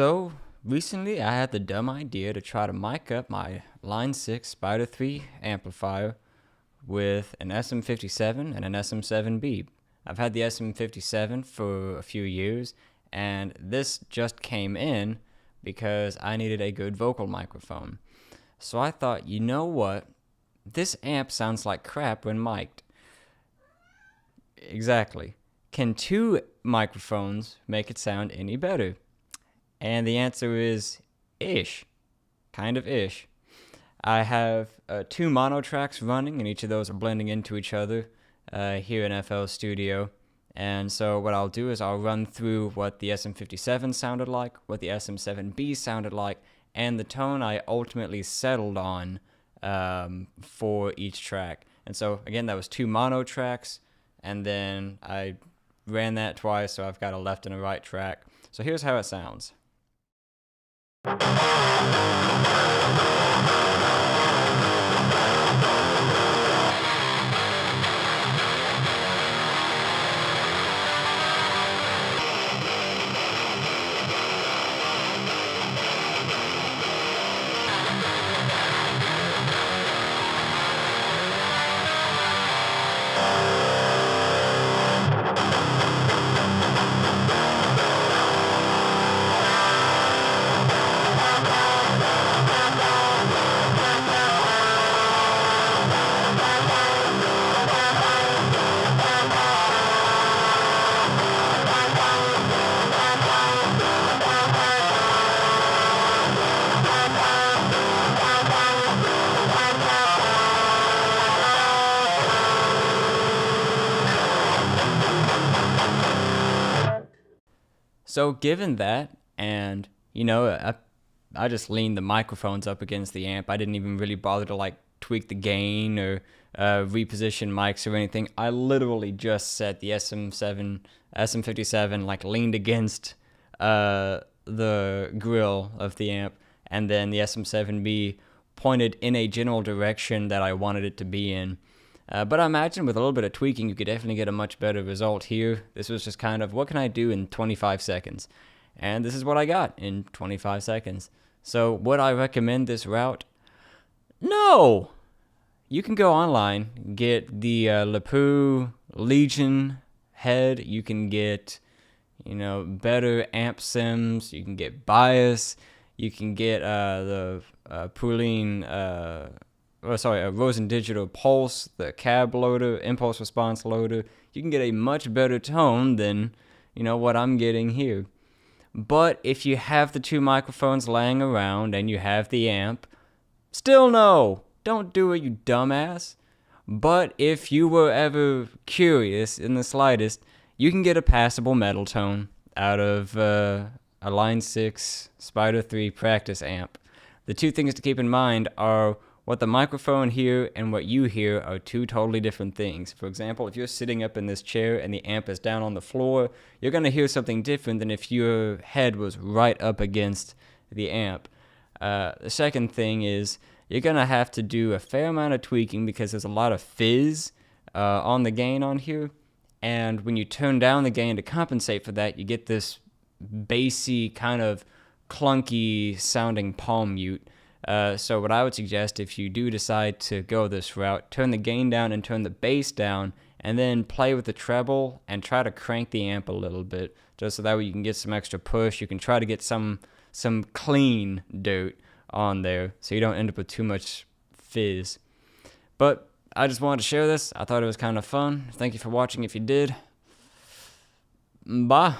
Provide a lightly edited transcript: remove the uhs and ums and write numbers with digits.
So recently I had the dumb idea to try to mic up my Line 6 Spider 3 amplifier with an SM57 and an SM7B. I've had the SM57 for a few years, and this just came in because I needed a good vocal microphone. So I thought, you know what? This amp sounds like crap when mic'd. Exactly. Can two microphones make it sound any better? And the answer is ish. Kind of ish. I have two mono tracks running, and each of those are blending into each other here in FL Studio. And so what I'll do is I'll run through what the SM57 sounded like, what the SM7B sounded like, and the tone I ultimately settled on for each track. And so again, that was two mono tracks, and then I ran that twice, so I've got a left and a right track. So here's how it sounds. So given that, and I just leaned the microphones up against the amp. I didn't even really bother to tweak the gain or reposition mics or anything. I literally just set the SM57 leaned against the grill of the amp, and then the SM7B pointed in a general direction that I wanted it to be in. But I imagine with a little bit of tweaking, you could definitely get a much better result here. This was just kind of, what can I do in 25 seconds? And this is what I got in 25 seconds. So would I recommend this route? No! You can go online, get the Lepoux Legion head. You can get, better amp sims. You can get bias. You can get the Poulenc... Rosen Digital Pulse, the cab loader, impulse response loader. You can get a much better tone than, what I'm getting here. But if you have the two microphones laying around and you have the amp, still no, don't do it, you dumbass. But if you were ever curious in the slightest, you can get a passable metal tone out of a Line 6 Spider 3 practice amp. The two things to keep in mind are what the microphone hear and what you hear are two totally different things. For example, if you're sitting up in this chair and the amp is down on the floor, you're going to hear something different than if your head was right up against the amp. The second thing is you're going to have to do a fair amount of tweaking because there's a lot of fizz on the gain on here. And when you turn down the gain to compensate for that, you get this bassy kind of clunky sounding palm mute. So what I would suggest, if you do decide to go this route, turn the gain down and turn the bass down, and then play with the treble and try to crank the amp a little bit, just so that way you can get some extra push. You can try to get some clean dirt on there, so you don't end up with too much fizz. But I just wanted to share this. I thought it was kind of fun. Thank you for watching if you did. Bye.